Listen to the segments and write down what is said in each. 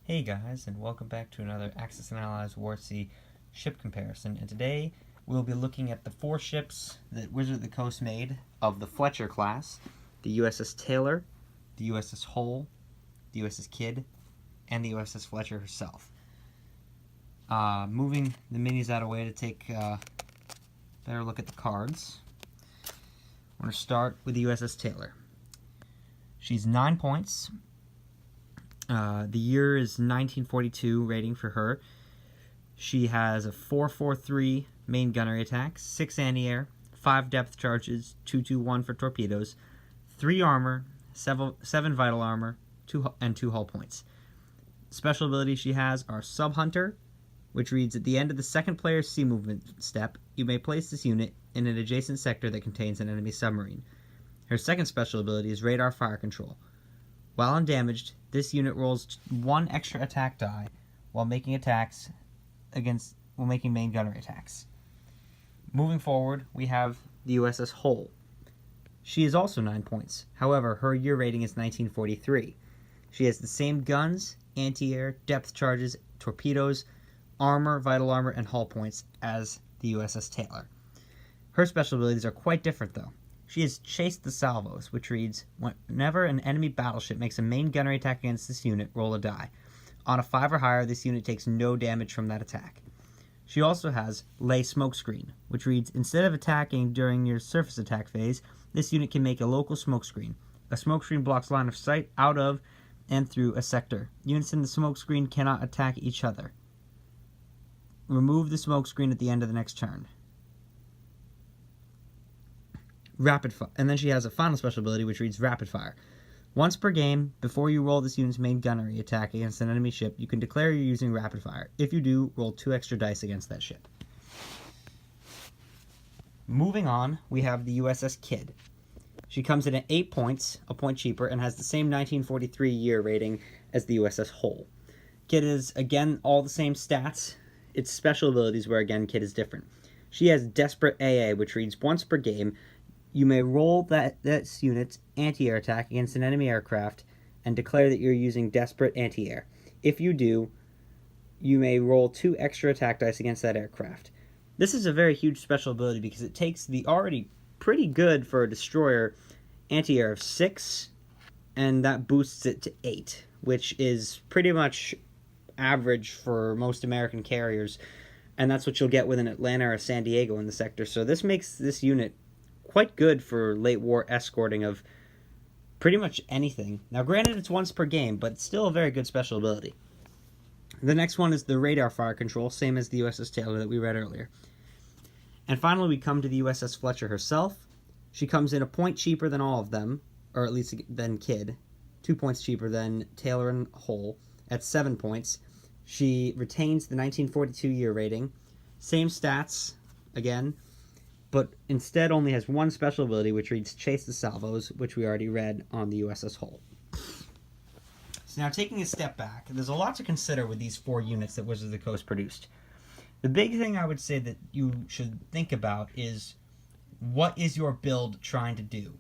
Hey guys, and welcome back to another Axis and Allies War at Sea ship comparison. And today we'll be looking at the 4 ships that Wizard of the Coast made of the Fletcher class: the USS Taylor, the USS Hull, the USS Kidd, and the USS Fletcher herself. Moving the minis out of the way to take a better look at the cards. I'm going to start with the USS Taylor. She's 9 points. The year is 1942 rating for her. She has a 443 main gunnery attack, 6 anti-air, 5 depth charges, 221 for torpedoes, 3 armor, 7 vital armor, 2 hull points. Special abilities she has are Sub Hunter, which reads, at the end of the second player's sea movement step, you may place this unit in an adjacent sector that contains an enemy submarine. Her second special ability is Radar Fire Control. While undamaged, this unit rolls 1 extra attack die while making main gunnery attacks. Moving forward, we have the USS Hull. She is also 9 points. However, her year rating is 1943. She has the same guns, anti-air, depth charges, torpedoes, armor, vital armor, and hull points as the USS Taylor. Her special abilities are quite different, though. She has Chased the Salvos, which reads, whenever an enemy battleship makes a main gunnery attack against this unit, roll a die. On a 5 or higher, this unit takes no damage from that attack. She also has Lay Smokescreen, which reads, instead of attacking during your surface attack phase, this unit can make a local smokescreen. A smokescreen blocks line of sight out of and through a sector. Units in the smokescreen cannot attack each other. Remove the smokescreen at the end of the next turn. And then she has a final special ability which reads Rapid Fire. Once per game, before you roll this unit's main gunnery attack against an enemy ship, you can declare you're using Rapid Fire. If you do, roll 2 extra dice against that ship. Moving on, we have the USS Kidd. She comes in at 8 points, a point cheaper, and has the same 1943 year rating as the USS Hull. Kidd is, again, all the same stats. Its special abilities where, again, Kidd is different. She has Desperate AA, which reads, once per game, you may roll that unit's anti-air attack against an enemy aircraft and declare that you're using Desperate Anti-Air. If you do, you may roll 2 extra attack dice against that aircraft. This is a very huge special ability because it takes the already pretty good for a destroyer anti-air of 6, and that boosts it to 8, which is pretty much average for most American carriers, and that's what you'll get with an Atlanta or San Diego in the sector. So this makes this unit quite good for late war escorting of pretty much anything. Now granted, it's once per game, but it's still a very good special ability. The next one is the Radar Fire Control, same as the USS Taylor that we read earlier. And finally we come to the USS Fletcher herself. She comes in a point cheaper than all of them, or at least than Kidd, 2 points cheaper than Taylor and Hull, at 7 points. She retains the 1942 year rating, same stats again, but instead only has 1 special ability, which reads Chase the Salvos, which we already read on the USS Hull. So now, taking a step back, there's a lot to consider with these 4 units that Wizards of the Coast produced. The big thing I would say that you should think about is, what is your build trying to do?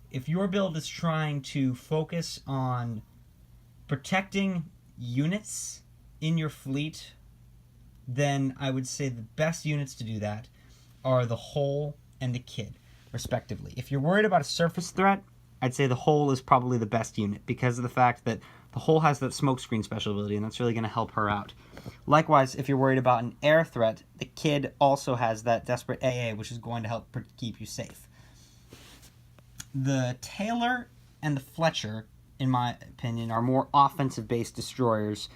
If your build is trying to focus on protecting units in your fleet, then I would say the best units to do that are the Hull and the Kidd, respectively. If you're worried about a surface threat, I'd say the Hull is probably the best unit because of the fact that the Hull has that smokescreen special ability, and that's really going to help her out. Likewise, if you're worried about an air threat, the Kidd also has that Desperate AA, which is going to help keep you safe. The Taylor and the Fletcher, in my opinion, are more offensive-based destroyers,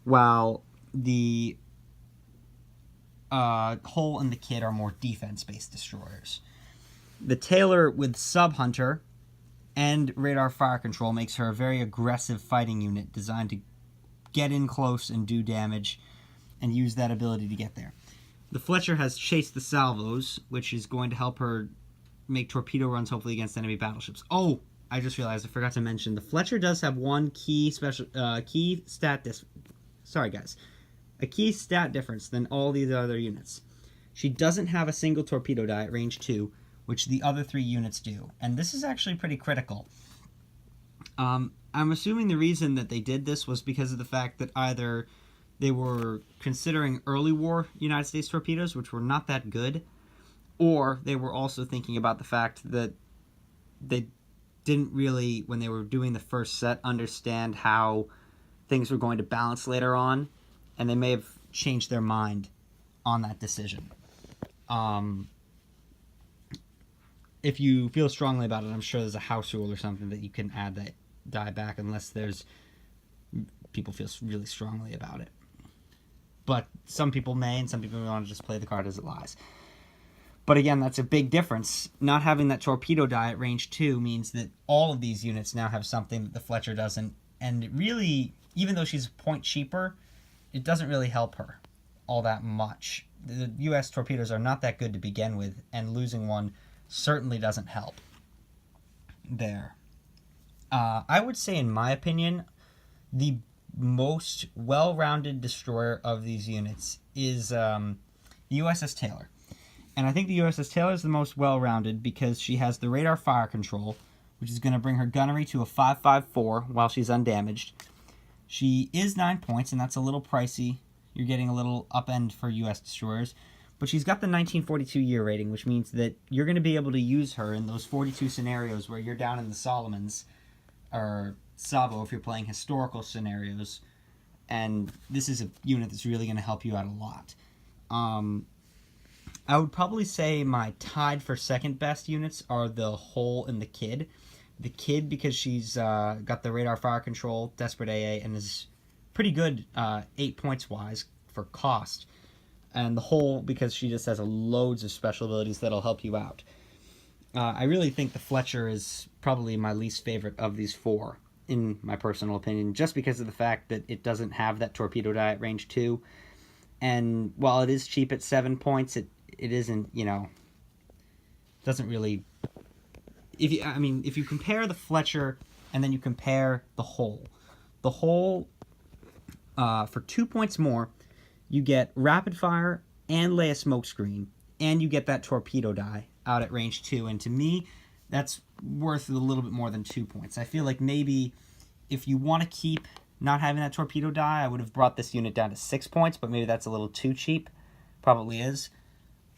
while the Hull and the Kidd are more defense-based destroyers. The Taylor with Sub Hunter and Radar Fire Control makes her a very aggressive fighting unit designed to get in close and do damage and use that ability to get there. The Fletcher has Chase the Salvos, which is going to help her make torpedo runs, hopefully, against enemy battleships. Oh, I just realized I forgot to mention the Fletcher does have one key stat difference than all these other units. She doesn't have a single torpedo die at range 2, which the other 3 units do, and this is actually pretty critical. I'm assuming the reason that they did this was because of the fact that either they were considering early war United States torpedoes, which were not that good, or they were also thinking about the fact that they didn't really, when they were doing the first set, understand how things were going to balance later on, and they may have changed their mind on that decision. If you feel strongly about it, I'm sure there's a house rule or something that you can add that die back unless there's people feel really strongly about it. But some people may, and some people may want to just play the card as it lies. But again, that's a big difference. Not having that torpedo die at range 2 means that all of these units now have something that the Fletcher doesn't. And it really, even though she's a point cheaper, it doesn't really help her all that much. The U.S. torpedoes are not that good to begin with, and losing one certainly doesn't help there. I would say, in my opinion, the most well-rounded destroyer of these units is the USS Taylor. And I think the USS Taylor is the most well-rounded because she has the radar fire control, which is going to bring her gunnery to a 5.54 while she's undamaged. She is 9 points, and that's a little pricey. You're getting a little upend for U.S. destroyers. But she's got the 1942 year rating, which means that you're going to be able to use her in those 42 scenarios where you're down in the Solomons, or Savo if you're playing historical scenarios. And this is a unit that's really going to help you out a lot. I would probably say my tied for second best units are the Hole and the Kid. The Kid because she's got the radar fire control, desperate AA, and is pretty good 8 points wise for cost. And the Hole because she just has loads of special abilities that'll help you out. I really think the Fletcher is probably my least favorite of these four, in my personal opinion, just because of the fact that it doesn't have that torpedo die at range 2. And while it is cheap at 7 points, it isn't, doesn't really... If you compare the Fletcher and then you compare the Hole, for 2 points more, you get rapid fire and lay a smoke screen, and you get that torpedo die out at range 2. And to me, that's worth a little bit more than 2 points. I feel like maybe if you want to keep not having that torpedo die, I would have brought this unit down to 6 points, but maybe that's a little too cheap. Probably is.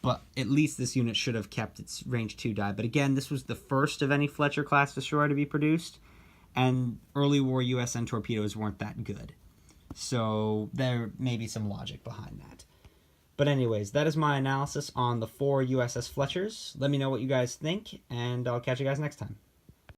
But at least this unit should have kept its range 2 die. But again, this was the first of any Fletcher class destroyer to be produced, and early war USN torpedoes weren't that good. So there may be some logic behind that. But anyways, that is my analysis on the 4 USS Fletchers. Let me know what you guys think, and I'll catch you guys next time.